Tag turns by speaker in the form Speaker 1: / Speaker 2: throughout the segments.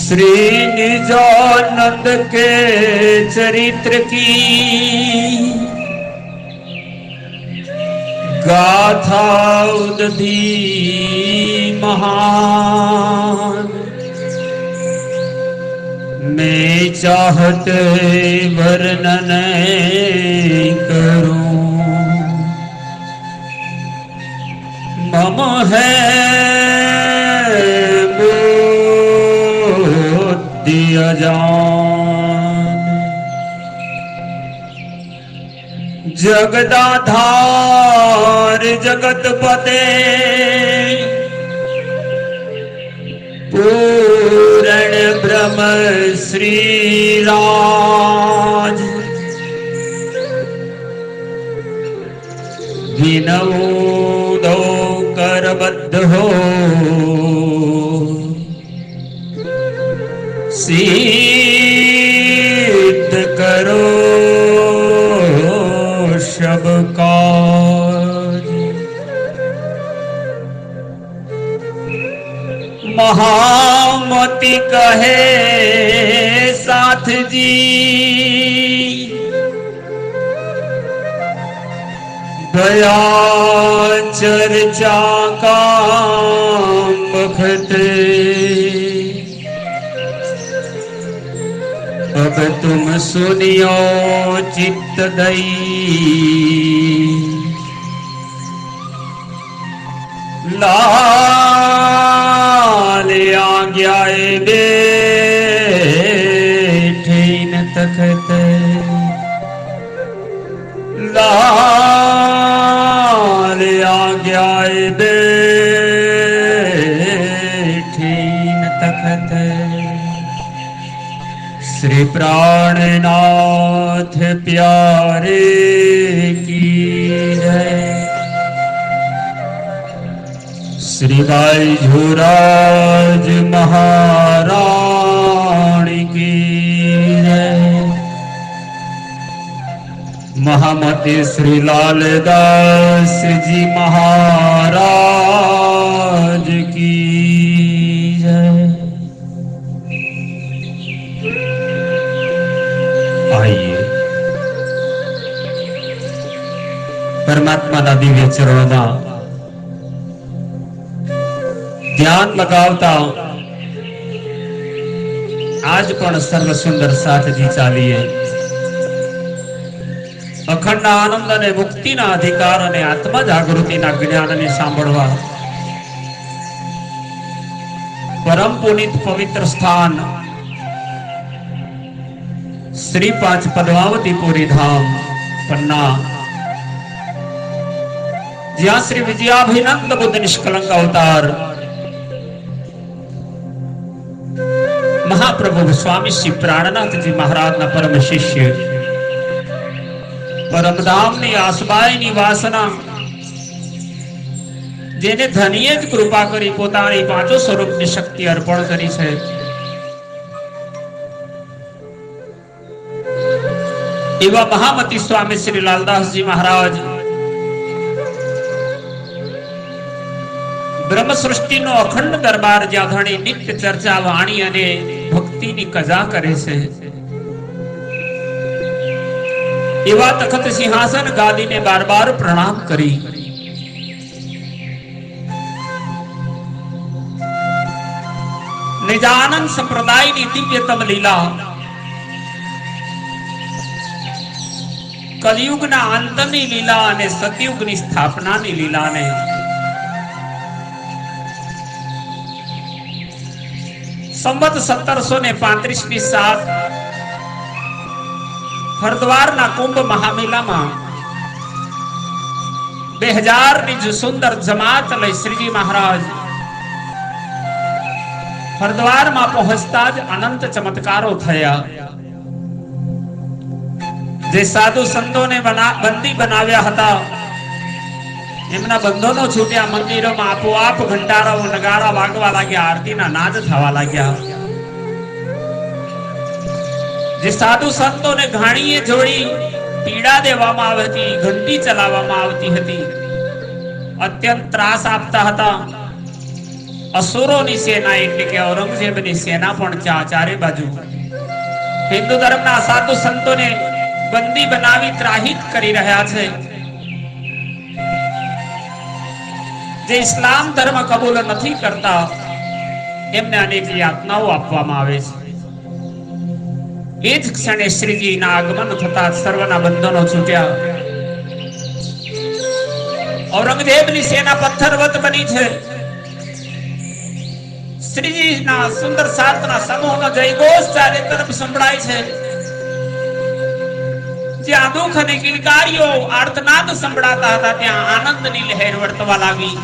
Speaker 1: श्री निजानंद के चरित्र की गाथा उदधी महान। मैं चाहत वर्णन करूं, मम है बुद्धि अजान। जगदाधार जगतपते पूर्ण ब्रह्म श्री राज। विनोदो करबद्ध हो सिद्ध करो सब काज। महामति कहे साथ जी, दया चर्चा का बखते। अब तुम सुनियो चित्त दई, लाल आज्ञाए बैठे न तखत। लाल आज्ञाए बैठे न तखत। श्री प्राणनाथ प्यारे की जय। श्री बाईझूराज महारानी की जय। महामती श्री लालदास जी महाराज की जय। आइए परमात्मा दिव्य चरणों ध्यान लगावता आज पण सर्व सुंदर साथ जी चालीए। अखंड आनंद ने मुक्ति ना अधिकार ने आत्मा जागृति ना ज्ञान ने सांभळवा परम पुनीत पवित्र स्थान श्री 5 पद्मावती पुरी धाम पन्ना, ज्યાં श्री विजयाभिनंद बुद्ध निष्कलंक अवतार महाप्रभु स्वामी श्री प्राणनाथ जी महाराज ना परम शिष्य परमधाम ની આસબાઈની વાસના જેને ધનીએ જ કૃપા કરી પોતાની પાંચો સ્વરૂપની શક્તિ અર્પણ કરી છે। એવા મહામતી સ્વામી શ્રી લાલદાસજી મહારાજ ब्रह्म सृष्टि नो अखंड दरबार ज्यां घणी नित्य चर्चा वाणी अने भक्ति नी कजा करे छे। एवा तखत सिंहासन गादी ने बार बार प्रणाम करी निजानंद संप्रदाय नी दिव्यतम लीला कलयुग ना अंत नी लीला अने सतयुग नी स्थापना नी लीला ने संवत 1735 ની સાત हरिद्वार ना कुंभ महामेला में 2000 ની जो सुंदर जमात लई श्रीजी महाराज हरिद्वार में पहुंचता ज अनंत चमत्कारो थया। जे साधु संतो ने बंदी बनाव्या हता एमना बंधनो छूट्या। मंदिरों में आपोआप घंटारा नगारा वागवा लाग्या, आरती ना नाद थवा लाग्या। जे साधु संतो ने घाणीए जोड़ी पीड़ा देवामां आवती, घंटी चलाववामां आवती हती, अत्यंत त्रास आपता हता। असुरोनी सेना એટલે કે ઔરંગઝેબની સેના પણ ચારે બાજુ હિન્દુ ધર્મના સાધુ સંતોને બંદી બનાવી ત્રાહિત કરી રહ્યા છે. જે ઇસ્લામ ધર્મ કબૂલ નથી કરતા એમને અનેક યાતનાઓ આપવામાં આવે છે. એ જ ક્ષણે શ્રીજીના આગમન થતા સર્વના બંધનો છૂટ્યા. ઔરંગઝેબની સેના પથ્થરવત બની છે. શ્રીજીના સુંદર સાતના સમૂહનો જયઘોષ ચારે તરફ સંભળાય છે. જ્યાં દુઃખ અને કિલકારીઓ આર્તનાદ સંભળાતા હતા ત્યાં આનંદની લહેર વર્તવા લાગી.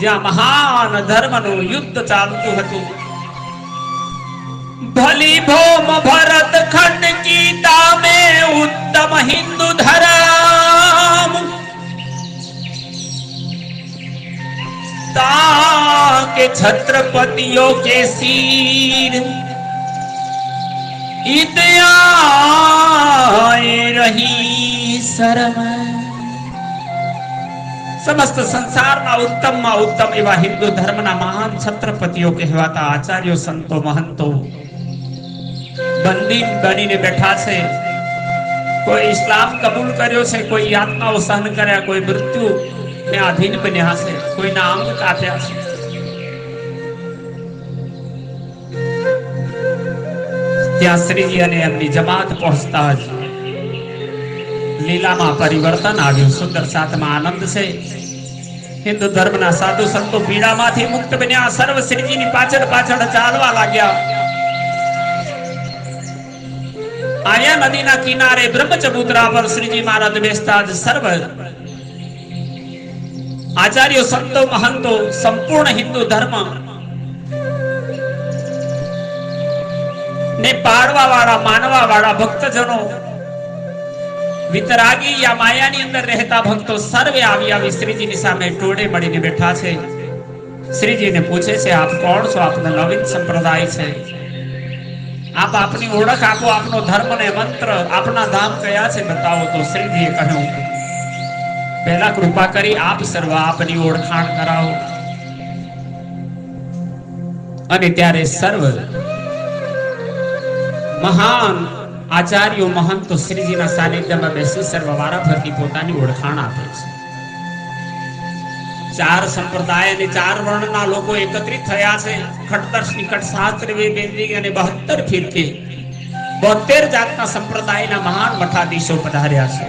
Speaker 1: જ્યાં મહાન ધર્મનું યુદ્ધ ચાલતું હતું. ભલી ભૌમ ભરત ખંડ ગીતા में उत्तम हिंदू धर्म ताके छत्रपतियों के सिर इत्याए रही शर्म. समस्त संसाરના ઉત્તમમાં ઉત્તમ એવા હિન્દુ ધર્મના મહાન છત્રપતિઓ કહેવાતા આચાર્યો સંતો મહંતો બંદી બનીને બેઠા છે. કોઈ ઇસ્લામ કબૂલ કર્યો છે, કોઈ યાતનાઓ સહન કર્યા, કોઈ મૃત્યુ ને આધીન બન્યા છે, કોઈના અંગ કાપ્યા છે. ત્યાં શ્રીજી અને એમની જમાત પહોંચતા જ લીલામાં પરિવર્તન આવ્યું. સુંદર સાતમાં આનંદ છે. હિન્દુ ધર્મના સાધુ સંતો પીડામાંથી મુક્ત બન્યા. સર્વ શ્રીજીની પાછળ પાછળ ચાલવા લાગ્યા. આયા નદીના કિનારે બ્રહ્મચબૂતરા પર શ્રીજી મહારાજ બેસતા જ સર્વ આચાર્યો સંતો મહંતો સંપૂર્ણ હિન્દુ ધર્મ ને પાડવા વાળા માનવા વાળા ભક્તજનો વિતરાગી યા માયાની અંદર રહેતા ભક્તો સર્વે આવી શ્રીજીની સામે ટોળે મળીને બેઠા છે. શ્રીજીને પૂછે છે, આપ કોણ છો? આપનો નવીન સંપ્રદાય છે. આપ આપની ઓળખ આપો, આપનો ધર્મ ને મંત્ર, આપના ધામ કયા છે બતાવો. તો શ્રીજીએ કહ્યું, પહેલા કૃપા કરી આપ સર્વ આપની ઓળખાણ કરાવો. અને ત્યારે સર્વ મહાન આચાર્યો મહંતો શ્રીજીના સાનિધ્યમાં બેસી સર્વ વારા ફરતી પોતાની ઓળખાણ આપે છે. ચાર સંપ્રદાય અને ચાર વર્ણના લોકો એકત્રિત થયા છે. ખટદર્શ નિકટ શાસ્ત્ર વેદી અને 72 ફિરકે 72 જાતના સંપ્રદાયના મહાન મઠાધીશો પધાર્યા છે.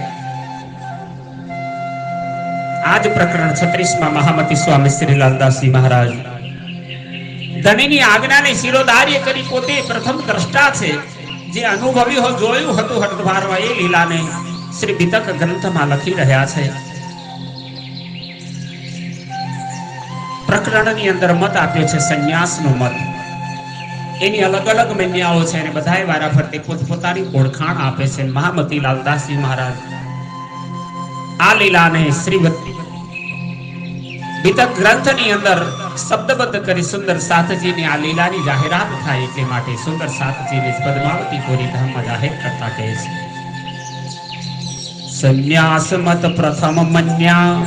Speaker 1: આજ પ્રકરણ 36માં મહામતી સ્વામી શ્રી લાલદાસજી મહારાજ ધણીની આજ્ઞાને શિરોધાર્ય કરી પોતે પ્રથમ દ્રષ્ટા છે. જે અનુભવી હો જોયું હતું હટવારવા એ લીલાને શ્રી વિતક ગ્રંથમાં લખી રહ્યા છે. પ્રકરણની અંદર મત આપ્યો છે સંન્યાસનો મત. એની અલગ અલગ મન્યાઓ છે અને બધાય વારા ફરતી પોતપોતાની ઓળખાણ આપે છે. મહામતી લાલદાસજી મહારાજ આ લીલાને શ્રી વિતક ગ્રંથની અંદર શબ્દબદ્ધ કરી સુંદર સાતજીની આ લીલાની જાહેરાત થાય એટલે માટે સુંદર સાતજીને પદ્માવતીપુરી ધામમાં જાહેર કરતા કહે છે, સંન્યાસ મત પ્રથમ મન્યા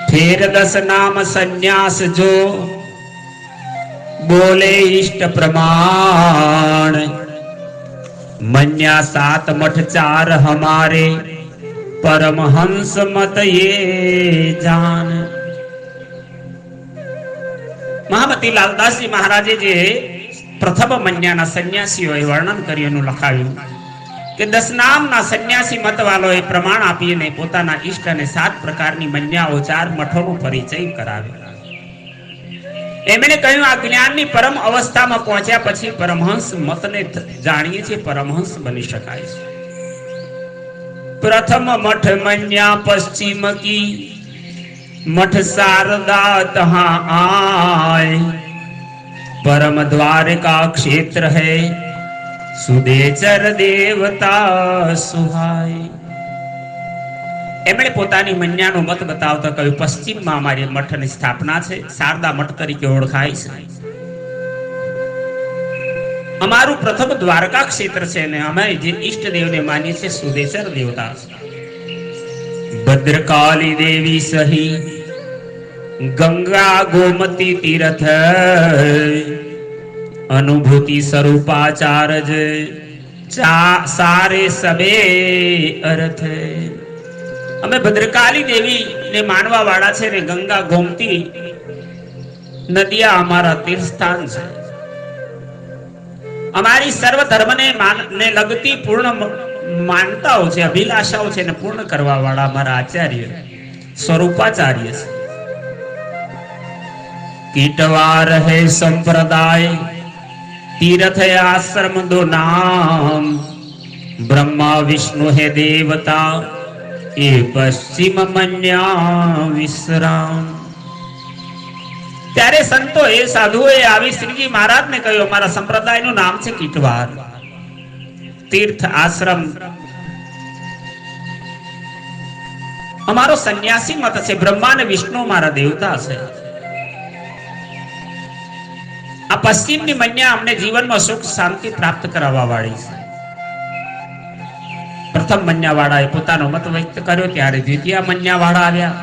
Speaker 1: ફેર 10 નામ સંન્યાસ જો બોલે ઇષ્ટ પ્રમાણ મન્યા 7 મઠ 4 હમારે परमहंस मत ये जान. મહામતી લાલદાસજી મહારાજે જે પ્રથમ મન્યાના સંન્યાસીઓએ વર્ણન કર્યું લખાયું કે 10 નામના સંન્યાસી મત વાળોએ પ્રમાણ આપીને પોતાના ઈષ્ટ અને 7 પ્રકારની મન્યાઓ 4 મઠોનો પરિચય કરાવ્યો. એમણે કહ્યું, આ જ્ઞાનની પરમ અવસ્થામાં પહોંચ્યા પછી પરમહંસ મતને જાણીએ છીએ, પરમહંસ બની શકાય છે. प्रथम मठ मन्या पश्चिम की मठ शारदा तहां आए परम द्वारका क्षेत्र है सुदेचर देवता सुहाय. એમણે પોતાની મન્યાનો મત બતાવતા કહ્યું, પશ્ચિમમાં અમારી મઠની સ્થાપના છે, શારદા મઠ તરીકે ઓળખાય છે. અમારું પ્રથમ દ્વારકા ક્ષેત્ર છે ને અમે જે ઈષ્ટદેવને માનીએ છીએ સુદેશર દેવતા. ભદ્રકાલી દેવી સહી ગંગા ગોમતી તીર્થ અનુભૂતિ સ્વરૂપાચારજ સારે સબે અર્થ. અમે ભદ્રકાલી દેવી ને માનવા વાળા છે ને ગંગા ગોમતી નદિયા અમારા તીર્થસ્થાન છે. અમારી સર્વ ધર્મને લગતી પૂર્ણ માનતાઓ છે, અભિલાષાઓ છે ને પૂર્ણ કરવા વાળા અમારા આચાર્ય સ્વરૂપાચાર્ય છે. કીટવાર હે સંપ્રદાય तीर्थ आश्रम दो नाम ब्रह्मा विष्णु है देवता ये पश्चिम मन्या विश्राम. ત્યારે સંતો એ સાધુઓએ આવી શ્રીજી મહારાજને કહ્યું અમારા સંપ્રદાયનું નામ છે કીટવાર, તીર્થ આશ્રમ અમારો સંન્યાસી મત છે, બ્રહ્મા અને વિષ્ણુ મારા દેવતા છે. આ પશ્ચિમની મન્યા અમને જીવનમાં સુખ શાંતિ પ્રાપ્ત કરાવવા વાળી છે. પ્રથમ મન્યા વાળાએ પોતાનો મત વ્યક્ત કર્યો ત્યારે દ્વિતીય મન્યા વાળા આવ્યા.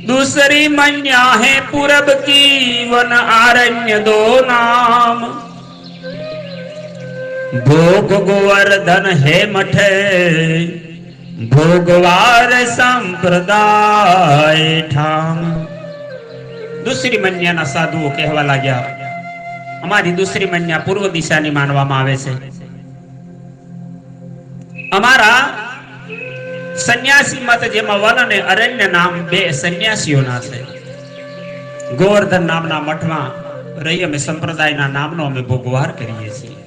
Speaker 1: दूसरी मन्या है पूरब की वन आरण्य दो नाम भोग गोवर्धन है मठे भोगवार संप्रदाय ठाम. दूसरी मन्याના સાધુઓ કહેવા લાગ્યા અમારી દૂસરી મન્યા પૂર્વ દિશાની માનવામાં આવે છે. અમારા સંન્યાસી મત જેમાં વન અને અરણ્ય નામ બે સંન્યાસીઓના છે. ગોવર્ધન નામના મઠમાં રહી અમે સંપ્રદાયના નામનો અમે ભોગવાર કરીએ છીએ.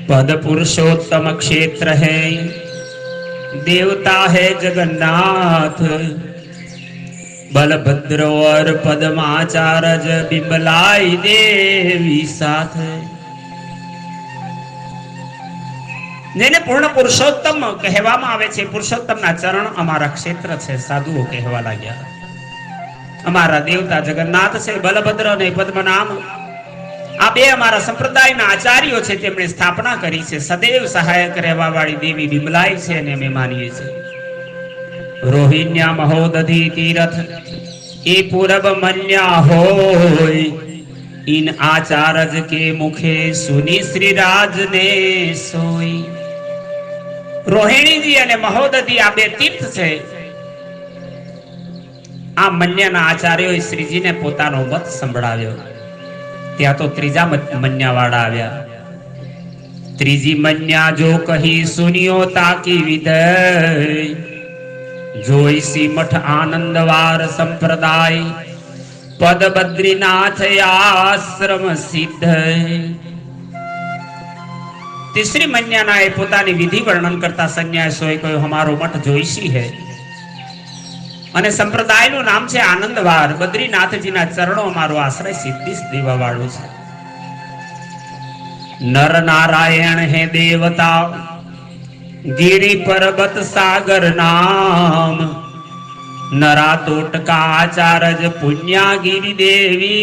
Speaker 1: પદ પુરુષોત્તમ ક્ષેત્ર હે દેવતા હે જગન્નાથ बलभद्र और पद्माचारज बिमलाई देवी साथ. જેને પૂર્ણ પુરુષોત્તમ કહેવામાં આવે છે, પુરુષોત્તમના ચરણ અમારા ક્ષેત્ર છે, સાધુઓ કહેવા લાગ્યા. અમારા દેવતા જગન્નાથ છે, બલભદ્ર અને પદ્મનામ આ બે અમારા સંપ્રદાયના આચાર્યો છે, તેમણે સ્થાપના કરી છે. સદૈવ સહાયક રહેવા વાળી દેવી બિમલાઈ છે અને અમે માનીએ છીએ. રોહિण्या महोदधि तीरथ ए पूरब मन्या होय इन आचार्य के मुखे सुनी श्री राज ने सोई. રોહિણીજી અને મહોદધી આ બે તીર્થ છે. આ મન્યાના આચાર્યોએ શ્રીજીને પોતાનો મત સંભળાવ્યો. ત્યાં તો ત્રીજા મન્યા વાળા આવ્યા. ત્રીજી મન્યા જો કહી સુનિયો તાકી વિદય જોઈસી મઠ આનંદવાર સંપ્રદાય પદ બદ્રીનાથ આશ્રમ સિદ્ધ. તીસરી મન્યાના એ પોતાની વિધિ વર્ણન કરતા સંન્યાસીઓએ કહ્યું અમારો મઠ જોઈસી હે અને સંપ્રદાયનું નામ છે આનંદવાર. બદ્રીનાથજીના ચરણો અમારો આશ્રય સિદ્ધિ દેવા વાળું છે. નર નારાયણ હે દેવતા गिरी पर्वत सागर नाम नरा तोटका आचारज पुण्या गिरी देवी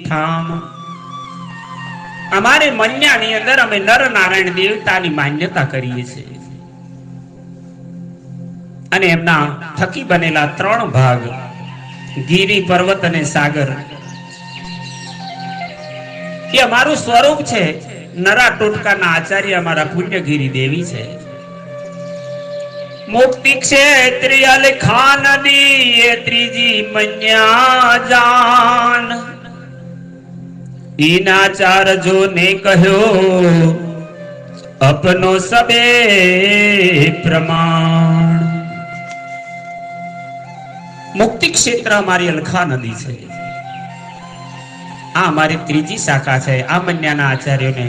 Speaker 1: ठाम. અમારે મન્યાની અંદર અમે નર નારાયણ દેવતાની માન્યતા કરીએ છીએ અને એમના થકી બનેલા ત્રણ ભાગ ગિરી પર્વત અને સાગર એ અમારું સ્વરૂપ છે. નરા ટોટકાના આચાર્ય અમારા પુણ્યગીરી દેવી છે. मुक्ति क्षेत्र अलखान दी त्रिजी मन्या जान इनाचार जो ने कहो अपनो सबे प्रमाण. मुक्ति क्षेत्र हमारी अलखा नदी છે. આ અમારી ત્રીજી શાખા છે. આ મન્યાના આચાર્યોને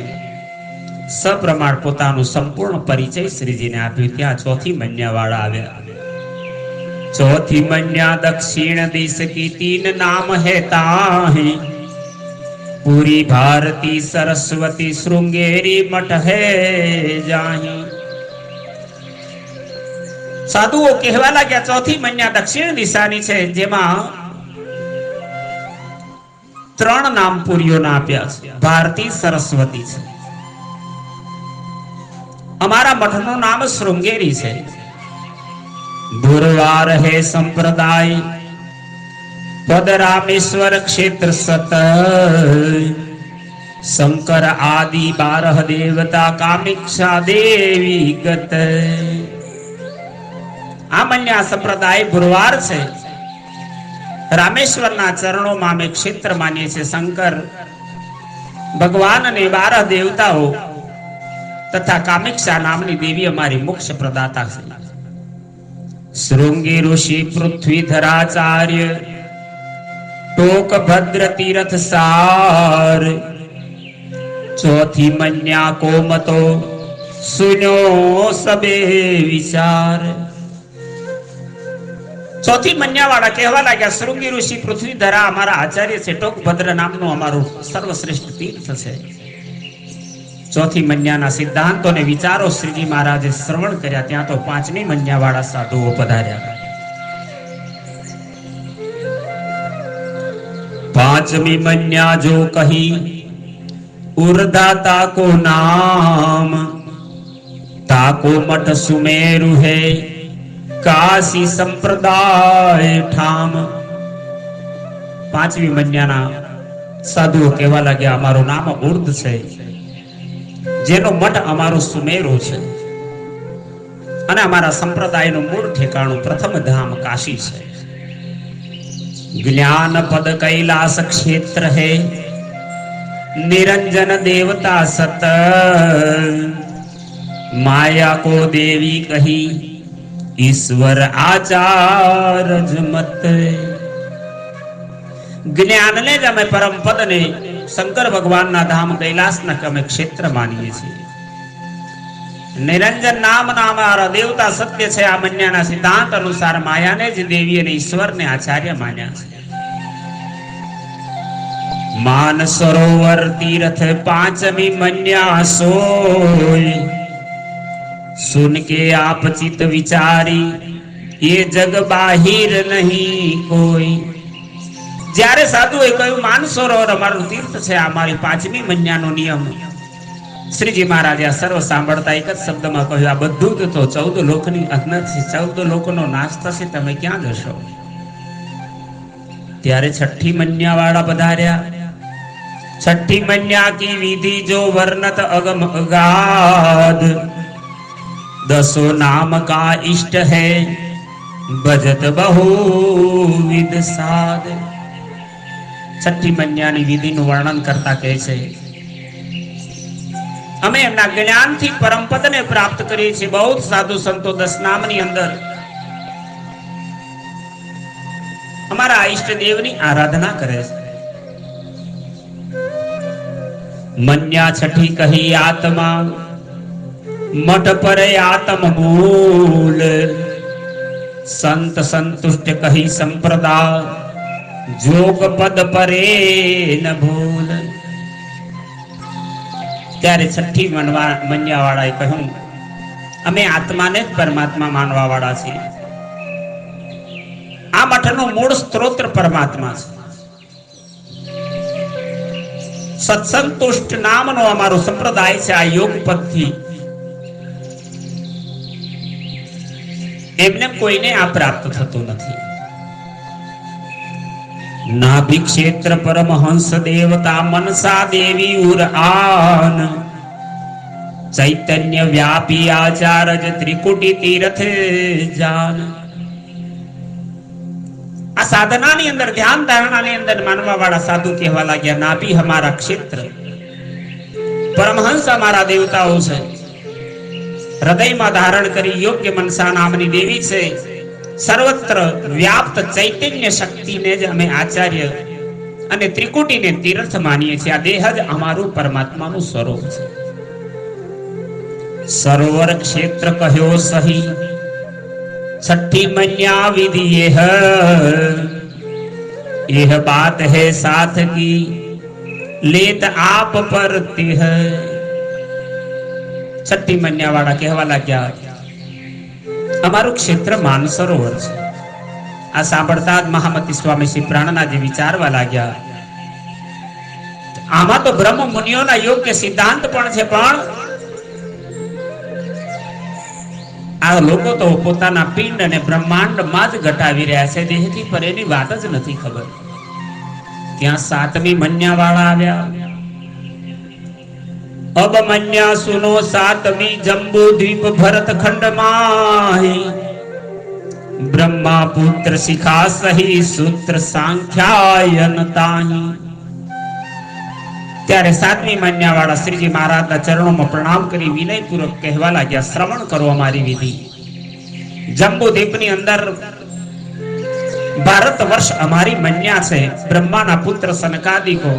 Speaker 1: સપ્રમાણ પોતાનું સંપૂર્ણ પરિચય શ્રીજીને આપ્યું. ત્યાં ચોથી મન્યા વાળા આવ્યા. ચોથી મન્યા દક્ષિણ દિશ કી તીન નામ હે તાહી પૂરી ભારતી સરસ્વતી શૃંગેરી મઠ હે જાહી. સાધુઓ કહેવા લાગ્યા ચોથી મન્યા દક્ષિણ દિશાની છે, જેમાં ત્રણ નામ પુરીઓના આપ્યા છે. ભારતી, સરસ્વતી છે. અમારા મઠનું નામ શૃંગેરી છે. ભુરવાર હે સંપ્રદાય પદ રામેશ્વર ક્ષેત્ર સત શંકર આદિ 12 દેવતા કામિક્ષા દેવી ગત. આ મન્યા સંપ્રદાય ભુરવાર છે. રામેશ્વરના ચરણોમાં અમે ક્ષેત્ર માનીએ છીએ. શંકર ભગવાન અને 12 દેવતાઓ તથા કામિક્ષા નામની દેવી અમારી મોક્ષ પ્રદાતા છે. શૃંગી ઋષિ પૃથ્વીધરાચાર્ય ટોક ભદ્ર તીર્થ સાર ચોથી મન્યા કોમતો સુનો સબે વિચાર. ચોથી મન્યા વાળા કહેવા લાગ્યા શૃંગી ઋષિ પૃથ્વીધરા અમારા આચાર્ય છે. ટોક ભદ્ર નામનું અમારું સર્વશ્રેષ્ઠ તીર્થ છે. ચોથી મન્યાના સિદ્ધાંતો અને વિચારો શ્રીજી મહારાજે શ્રવણ કર્યા. ત્યાં તો પાંચમી મન્યા વાળા સાધુઓ પધાર્યા. પાંચમી મન્યા જો કહી ઉર્ધાતા કો નામ તાકો મઠ સુમેરુ હે કાશી સંપ્રદાય ઠામ. પાંચમી મન્યાના સાધુઓ કહેવા લાગ્યા અમારું નામ ઉર્ધ છે, જેનો મઠ અમારું સુમેરુ છે, અને અમારા સંપ્રદાયનું મૂળ ઠેકાણું પ્રથમ ધામ કાશી છે. જ્ઞાન પદ કૈલાસ ક્ષેત્ર હે નિરંજન દેવતા સત માયા કો દેવી કહી ઈશ્વર આચાર મત. જ્ઞાનને જ અમે પરમ પદને શંકર ભગવાનના ધામ કૈલાસના અમે ક્ષેત્ર માનીએ છીએ. નિરંજન નામના અમારા દેવતા સત્ય છે. આ મન્યાના સિદ્ધાંત અનુસાર માયાને જ દેવી અને ઈશ્વરને આચાર્ય માન્યા છે. માન સરોવર તીર્થ પાંચમી મન્યા સોય સુન કે આપ ચિત વિચારી ये जग बाहिर नहीं कोई. જ્યારે સાધુએ કહ્યું માનસરોવર અમારું તીર્થ છે, આ મારી પાંચમી મન્યાનો નિયમ, શ્રીજી મહારાજે આ સર્વ સાંભળતા એક જ શબ્દમાં કહ્યું આ બધું તો 14 લોકની નથી, 14 લોકનો નાશ થશે, તમે ક્યાં જશો? ત્યારે છઠ્ઠી મન્યા વાળા પધાર્યા. छठी मन्या की विधि जो वर्णत अगम अगाध 10 नाम का इष्ट है भजत बहुविध साध. छठी मन्यानी विधिનું વર્ણન કરતા કહે છે અમે એમના જ્ઞાનથી પરમ પદને પ્રાપ્ત કરીએ છીએ. બહુ સાધુ સંતો 10 નામની અંદર અમારા ઈષ્ટ દેવની આરાધના કરે છે. मन्या छठी कही आत्मा मठ पर आत्म मूल संत संतुष्ट कही संप्रदा जोग पद परे न भूल. ત્યારે છઠ્ઠી મન્યા વાળાએ કહ્યું અમે આત્માને જ પરમાત્મા માનવા વાળા છીએ. આ મઠનું મૂળ સ્ત્રોત પરમાત્મા છે. સત્સંતુષ્ટ નામનો અમારો સંપ્રદાય છે. આ યોગ પદથી એમને કોઈને આ પ્રાપ્ત થતું નથી. નાભિ ક્ષેત્ર પરમહંસ દેવતા મનસા દેવી ઉર આન ચૈતન્ય વ્યાપી આચાર્ય ત્રિકુટી તીર્થ જાન. આ સાધનાની અંદર ધ્યાન ધારણાની અંદર માનવા વાળા સાધુ કહેવા લાગ્યા નાભી હમારા ક્ષેત્ર, પરમહંસ અમારા દેવતાઓ છે. હૃદયમાં ધારણ કરી યોગ્ય મનસા નામની દેવી છે. સર્વત્ર વ્યાપ્ત ચૈતન્ય શક્તિને જ અમે આચાર્ય અને ત્રિકુટીને તીર્થ માનીએ છીએ. આ દેહ જ અમારું પરમાત્માનું સ્વરૂપ છે. સરોવર ક્ષેત્ર કહ્યો સહી छठी मन्या विधि यह बात है साथ की लेत आप पर तिह. छठी मन्या वाला कहेवा लाग्या અમારું ક્ષેત્ર માનસરોવર છે. આ સાંભળતા જ મહામતી સ્વામી શ્રી પ્રાણનાજી વિચારવા લાગ્યા આમાં તો બ્રહ્મ મુનિઓના યોગ્ય સિદ્ધાંત પણ છે, પણ આ લોકો તો પોતાના પિંડ અને બ્રહ્માંડમાં જ ઘટાવી રહ્યા છે, દેહથી પર એની વાત જ નથી ખબર. ત્યાં સાતમી મન્યા વાળા આવ્યા. અબ મન્યા સુનો સાતમી જંબુ દ્વીપ ભરત ખંડમાં બ્રહ્મા પુત્ર શિખા સહી સૂત્ર સાંખ્યાયન તાહી. ત્યારે સાતમી મન્યા વાળા શ્રીજી મહારાજના ચરણોમાં પ્રણામ કરી વિનયપૂર્વક કહેવા લાગ્યા, શ્રવણ કરો અમારી વિધિ. જંબુ દ્વીપની અંદર ભારત વર્ષ અમારી મન્યા છે, બ્રહ્માના પુત્ર સનકાદિકો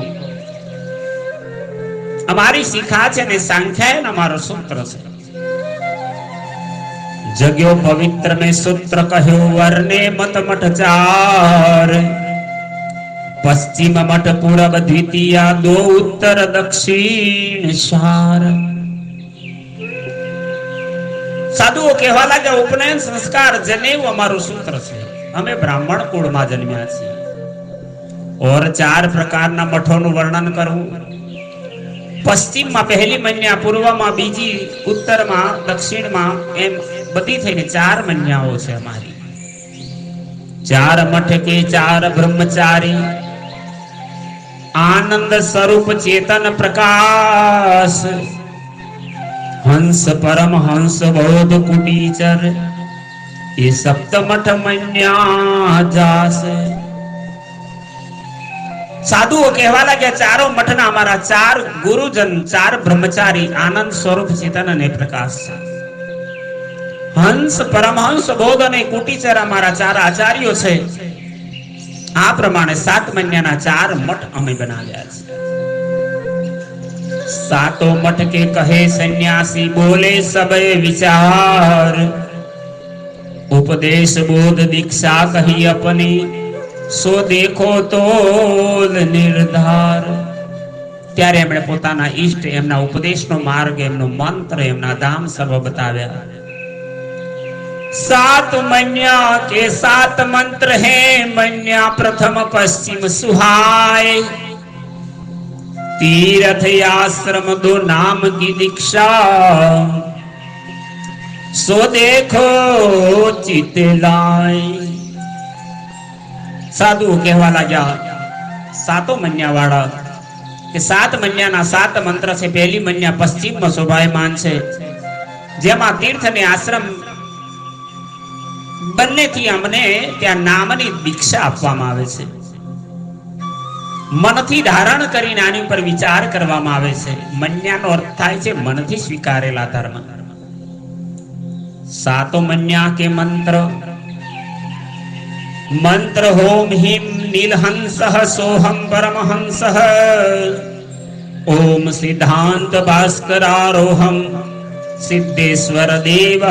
Speaker 1: અમારી શિખા છે ને સાંખ્યાયન અમારો સૂત્ર છે. જગ્યો પવિત્ર ને સૂત્ર કહ્યો વર્ણે મત મઠ ચાર, પશ્ચિમ મઠ પૂરબ દ્વિતીયા દો ઉત્તર દક્ષિણ ચાર. સાધુઓ કહેવા લાગ્યા ઉપનયન સંસ્કાર જનેવ અમારું સૂત્ર છે, અમે બ્રાહ્મણ કુળમાં જન્મ્યા છીએ. ઓર ચાર પ્રકારના મઠોનું વર્ણન કરવું. પશ્ચિમમાં પહેલી મન્યા, પૂર્વમાં બીજી, ઉત્તરમાં દક્ષિણમાં, એમ બધી થઈને ચાર મન્યાઓ છે અમારી. ચાર મઠ કે ચાર બ્રહ્મચારી, આનંદ સ્વરૂપ ચેતન પ્રકાશ, હંસ પરમ હંસ બોધ કુટીચર, ये सप्तमठ मन्या जासे. साधुओं कहवा लग्या चारों मठना हमारा चार गुरुजन, चार ब्रह्मचारी आनंद स्वरूप चेतन ने प्रकाश છે. હંસ પરમહંસ બોધ અને કુટીચર અમારા ચાર આચાર્યો છે. આ પ્રમાણે સાત મન્યાના ચાર મઠ અમે બનાવ્યા છે. सातो मठ के कहे सन्यासी बोले सबे विचार, उपदेश बोध दीक्षा कही अपनी સો દેખો તોલ નિર્ધાર. ત્યારે એમણે પોતાના ઈષ્ટ, એમના ઉપદેશનો માર્ગ, એમનો મંત્ર, એમના ધામ સર્વ બતાવ્યા. સાત મન્યા કે સાત મંત્ર હે મન્યા પ્રથમ પશ્ચિમ સુહાય, तीर्थ आश्रम दो नाम की दीक्षा, सो देखो चित लाए. साधु कहवा लाग्या सातो मन्या वाला કે સાત મન્યાના સાત મંત્ર છે. પહેલી મન્યા પશ્ચિમમાં શોભાયમાન છે, જેમાં તીર્થ અને આશ્રમ બંનેથી અમને ત્યાં નામની દીક્ષા આપવામાં આવે છે. મનથી ધારણ કરીને આની ઉપર વિચાર કરવામાં આવે છે. મન્યાનો અર્થ થાય છે મનથી સ્વીકારેલા ધર્મ. સાતો મન્યા કે મંત્ર. मंत्र होम हिम नीलहंस सोहम परमहंस, ओम सिद्धांत भास्करारोहम सिद्धेश्वर देव,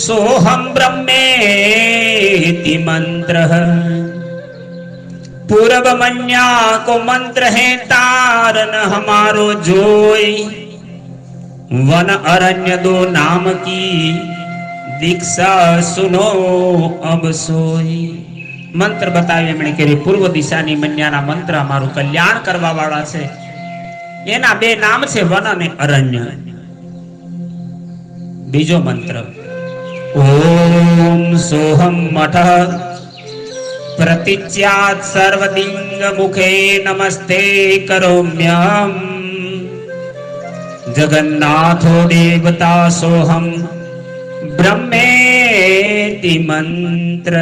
Speaker 1: सोहम ब्रह्मेति मंत्र. पूर्व मन्या को मंत्र है तारन हमारो जोई, वन अरण्य दो नाम की दीक्षा सुनो अब सोई. મંત્ર બતાવી એમણે કે પૂર્વ દિશાની મન્યાના મંત્ર અમારું કલ્યાણ કરવા વાળા છે. એના બે નામ છે વન અને અરણ્ય. બીજો મંત્ર ઓમ સોહમ મઠ પ્રતિચ્યાત સર્વલિંગ મુખે નમસ્તે કરોમ્યહમ, જગન્નાથો દેવતા સોહમ ब्रह्मेति मंत्र.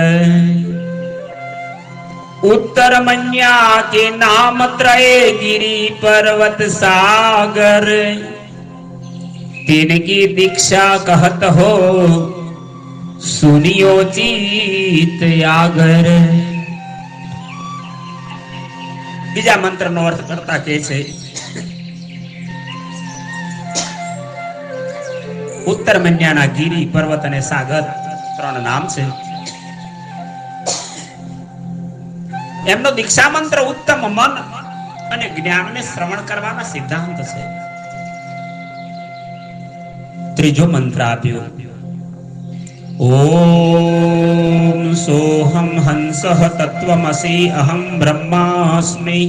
Speaker 1: उत्तर मन्या के नाम त्रय गिरी पर्वत सागर, तिनकी दीक्षा कहत हो सुनियो चित आगर. बीजा मंत्र नो अर्थ करता के छे उत्तर मन्याना ગિરી, પર્વત અને સાગર ત્રણ નામ છે. એમનો દીક્ષા મંત્ર ઉત્તમ મન અને જ્ઞાનને શ્રવણ કરવાના સિદ્ધાંત છે. ત્રીજો મંત્ર આપ્યો ઓમ સોહમ હંસઃ તત્વમસી અહમ બ્રહ્માસ્મિ,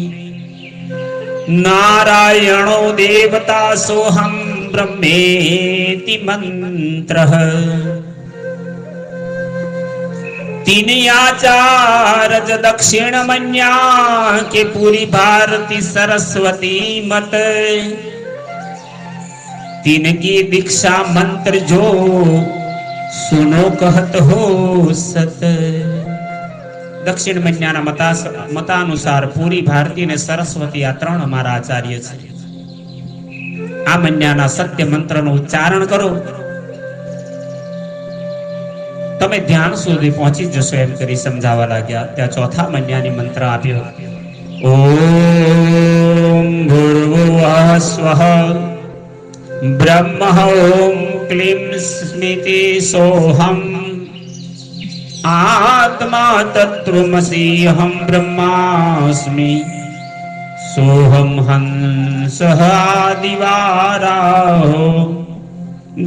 Speaker 1: नारायणो देवता सोहम ब्रह्मेति मंत्रः। तीन आचार्य दक्षिण मन्या के पूरी भारती सरस्वती मत। तीन की दीक्षा मंत्र जो सुनो कहत हो सत। दक्षिण मन्याना मतानुसार पूरी भारती ने सरस्वती आ त्रण अमारा आचार्य छे। आ मन्याना सत्य मंत्रનું ઉચ્ચારણ કરો, તમે ધ્યાન સુધી પહોંચી જશો એમ કરી સમજાવવા લાગ્યા. ત્યાં ચોથા મન્યાની મંત્ર આપ્યો. ઓમ ભૂર્ભુવઃ સ્વઃ બ્રહ્મ ઓમ ક્લીમ સ્મિતિ સોહમ आत्मा तत्त्वमसि अहं ब्रह्मास्मि सोहम हंसः आदिवाराहो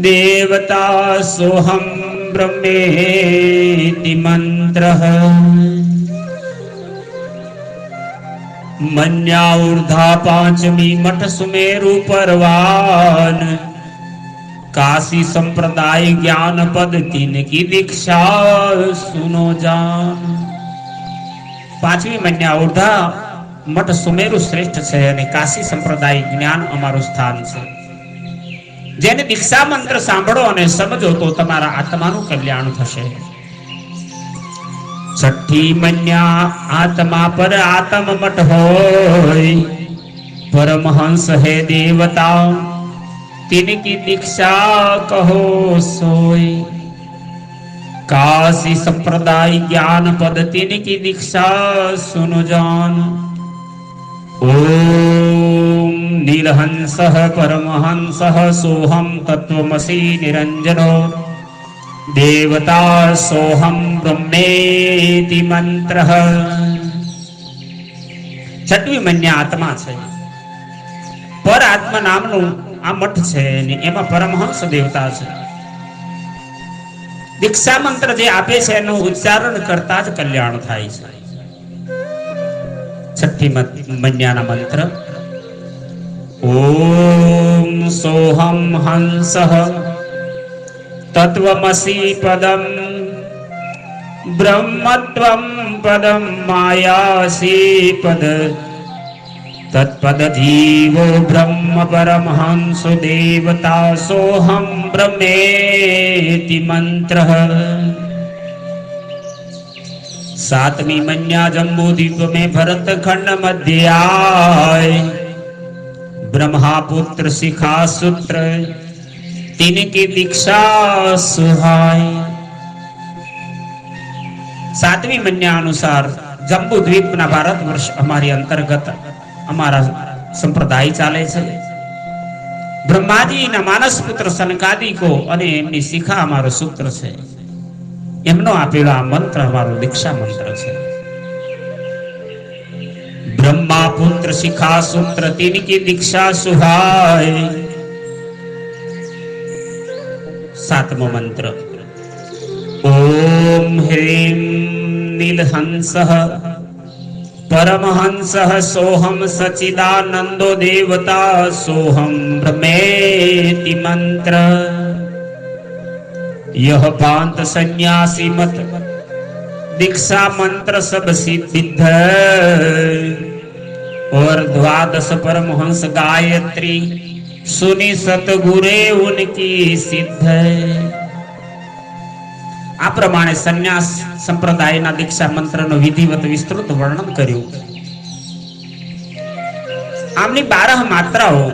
Speaker 1: देवता सोहम ब्रह्मेति मंत्रः। मन्या ऊर्धा पांचमी मठ सुमेरु परवान काशी संप्रदाय ज्ञान पद तीन की दीक्षा सुनो जान। पांचवी मन्या ऊर्धा मठ सुमेरु श्रेष्ठ छे અને કાશી સંપ્રદાય જ્ઞાન અમારું સ્થાન છે. જેને દીક્ષા મંત્ર સાંભળો અને સમજો તો તમારા આત્માનું કલ્યાણ થશે. છઠ્ઠી મન્યા આત્મા પર આત્મ મઠ હોય પરમહંસ હે દેવતા तिनकी दीक्षा कहो सोई। काशी संप्रदाय ज्ञान पद तिनकी दीक्षा सुनो जान। ओम नीलहंसः परमहंसः सोहम तत्त्वमसि निरंजनो देवता सोहम ब्रह्मेति मंत्रः। छठवी मन्या आत्मा छे। पर आत्मा नामનું આ મઠ છે ને એમાં પરમહંસ દેવતા છે. દીક્ષા મંત્ર જે આપે છે એનું ઉચ્ચારણ કરતા જ કલ્યાણ થાય છે. છઠ્ઠી મન્યાના મંત્ર ઓમ સોહમ હંસઃ તત્વમસી પદમ બ્રહ્મત્વમ પદમ માયાસી પદ तत्पद जीवो ब्रह्म परमहंसो देवता सोहम ब्रह्मेति मंत्रः। सातवीं मन्या जम्बूद्वीप में भरत खंड मध्य आय ब्रह्मापुत्र शिखा सूत्र तिनकी दीक्षा सुहाय। सातवीं मन्या अनुसार जम्बूद्वीप ना भारत वर्ष हमारी अंतर्गत અમારા સંપ્રદાય ચાલે છે. બ્રહ્માજી ના માનસ પુત્ર સનકાદિકો અને એમની શિખા અમારો સૂત્ર છે. એમનો આપેલો આ મંત્ર અમારો દીક્ષા મંત્ર છે. બ્રહ્મા પુત્ર શિખા સૂત્ર તિનકી દીક્ષા સુહાય. સાતમો મંત્ર ઓમ હ્રીમ નીલહંસઃ परमहंसः सोहम सचिदानंदो देवता सोहम ब्रह्मेति मंत्र। यह पांत सन्यासी मत दीक्षा मंत्र सब सिद्ध और द्वादश परमहंस गायत्री सुनी सतगुरे उनकी सिद्ध। आ प्रमाणे संन्यास संप्रदायना दीक्षा मंत्रનો વિધિવત વિસ્તૃત વર્ણન કર્યું. આમની 12 માત્રાઓ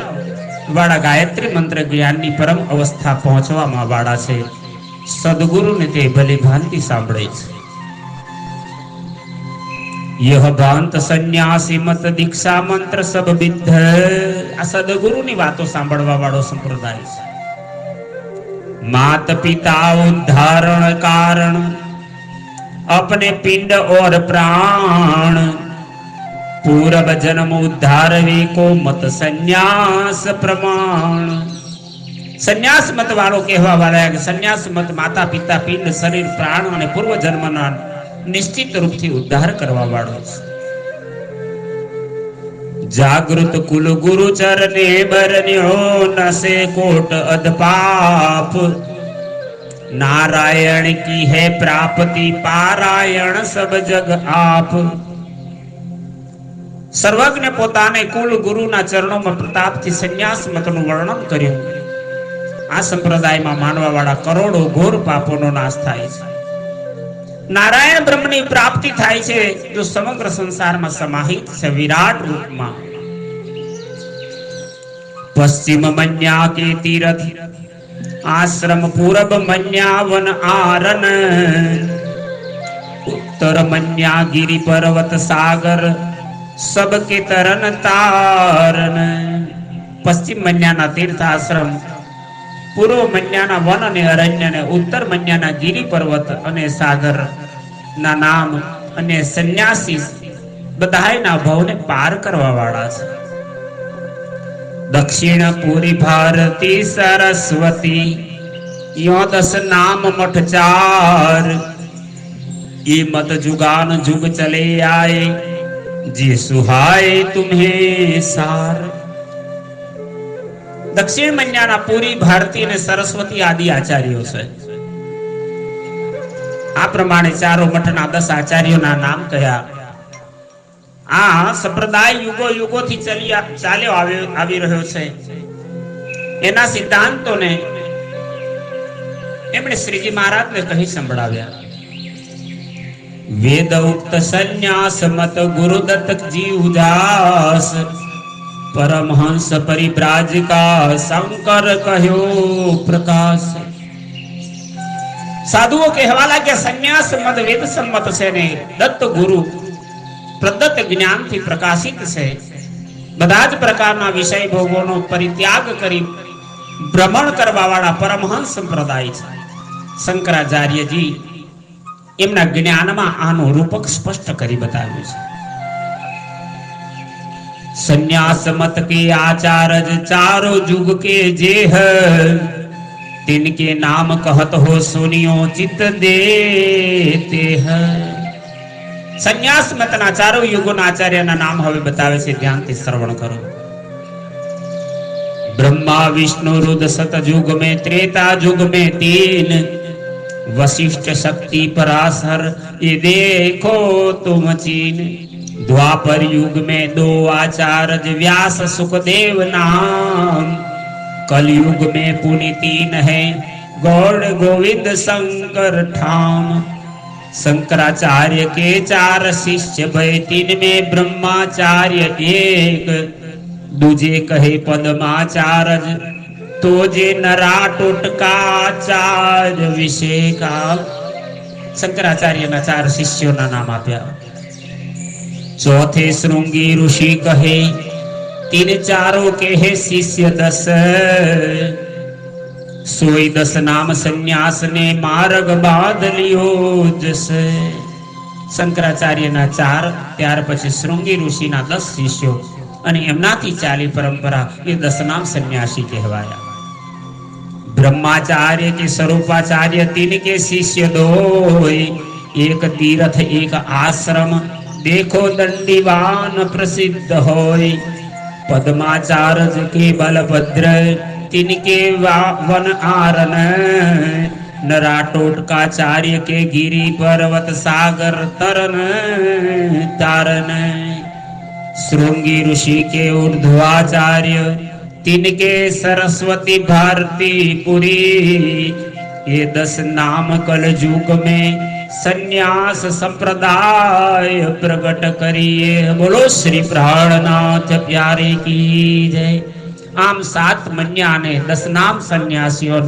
Speaker 1: વાળા ગાયત્રી મંત્ર જ્ઞાનની પરમ અવસ્થા પહોંચવામાં વાળા છે. સદગુરુને તે ભલી ભાંતિ સાંભળે છે. यह भांत सन्यासी मत दीक्षा मंत्र सब विद्ध। आ सदगुरुની વાતો સાંભળવા વાળો સંપ્રદાય છે. मात पिता उद्धारण कारण अपने पिंड और प्राण पूर्व जन्म उद्धार वे को मत संन्यास प्रमाण। संन्यास मत वालों कहवा वाला है कि संन्यास मत माता पिता पिंड शरीर प्राण और पूर्व जन्मना निश्चित रूप थी उद्धार करवा वाळो। जागृत कुल गुरु चरने बरन्यो नसे कोट अधपाप नारायण की है प्राप्ति पारायण सब जग आप सर्वज्ञ પોતાને કુલ ગુરુના ચરણોમાં પ્રતાપથી સંન્યાસ મતનું વર્ણન કર્યું આ સંપ્રદાયમાં માનવાવાળા કરોડો ઘોર પાપોનો નાશ થાય છે નારાયણ બ્રહ્મની પ્રાપ્તિ થાય છે જો સમગ્ર સંસારમાં સમાહિત છે વિરાટ રૂપમાં પશ્ચિમ મન્યા કે તીરથ आश्रम पूरब मन्या वन आरन उत्तर मन्या गिरि पर्वत सागर सबके तरन तारन पश्चिम मन्या ना तीर्थ आश्रम पूर्व मन्या ना वन ने अरण्य ने उत्तर मन्या ना गिरि पर्वत अने सागर ना नाम अने सन्यासी बधाय ना भाव ने पार करवा वाला छे दक्षिण पूरी भारती सरस्वती यो 10 नाम मठ चार ये मत जुगान जुग चले आए जी सुहाए तुम्हें सार दक्षिण मन्याना पूरी भारती ने सरस्वती आदि आचार्यों से आ प्रमाणे चारों मठना 10 आचार्यों ना नाम कया आ संप्रदाय युगो युगो थी चाल्यो आवी रह्यो छे एना सिद्धांतों ने एमणे श्रीजी महाराज ने कही संभळाव्या वेद उक्त संन्यास मत गुरुदत्त जी उदास परमहंस परिव्राज का शंकर कह्यो प्रकाश साधुओं कहवाला के संन्यास मत वेद सम्मत से ने दत्त गुरु प्रदत्त ज्ञान थी प्रकाशित से બધા જ પ્રકારના વિષય ભોગોનો પરિત્યાગ કરી ભ્રમણ કરવા વાળા પરમહંસ સંપ્રદાય છે શંકરાચાર્યજી એમના જ્ઞાનમાં આનું રૂપક સ્પષ્ટ કરી બતાવ્યું છે સંન્યાસ મત के आचार्य चारों युग के जेह तिनके नाम कहत हो सुनियो चित देते हैं संन्यास मतના ચારો યુગોના આચાર્યના નામ હવે બતાવે છે ધ્યાનથી શ્રવણ કરો ब्रह्मा विष्णु रुद्र सतयुग में त्रेता युग में 3 वशिष्ठ शक्ति पराशर ये देखो तुम चीन द्वापर युग में 2 आचार्य व्यास सुखदेव नाम कलयुग में पुनि 3 है गौड़ गोविंद शंकर ठाम शंकराचार्य के 4 शिष्य भय 3 में ब्रह्माचार्य 1 दूजे कहे पद्माचार्य तो जे नरा टोटका आचार्य विषेका शंकराचार्य ना 4 शिष्यों ना नाम आप्या चौथे श्रृंगी ऋषि कहे 3 चारों के है शिष्य 10 सोई 10 नाम संन्यास ने मार्ग बांध लियो जसे शंकराचार्य ना 4 त्यार પછી શૃંગી ઋષિ ના 10 શિષ્યો અને એમનાથી ચાલી પરંપરા એ 10 નામ સંન્યાસી કહેવાયા ब्रह्माचार्य के स्वरूपाचार्य 3 के शिष्य 2 एक तीर्थ एक आश्रम देखो दंडीवान प्रसिद्ध होय पद्माचार्य के बलभद्र 3 के वन आरन नराटोटकाचार्य के गिरि पर्वत सागर तरन तारन श्रृंगी ऋषि के ऊर्ध्वाचार्य 3 के सरस्वती भारती पुरी ये 10 नाम कल युग में संन्यास संप्रदाय प्रकट करिए बोलो श्री प्राणनाथ प्यारे की जय आम 7 मन्या ने 10 नाम सन्यासीओ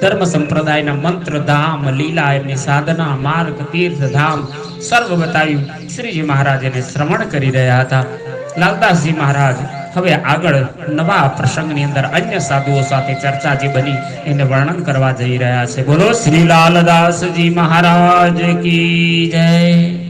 Speaker 1: धर्म संप्रदाय ना मंत्र धाम लीला एमनी साधना मार्ग तीर्थ धाम सर्व बताव्યું श्रीजी महाराज ने श्रवण करी रह्या था लालदास जी महाराज હવે આગળ નવા પ્રસંગની અંદર અન્ય સાધુઓ સાથે ચર્ચા જે બની એને વર્ણન કરવા જઈ રહ્યા છે બોલો શ્રી લાલદાસજી મહારાજ કી જય।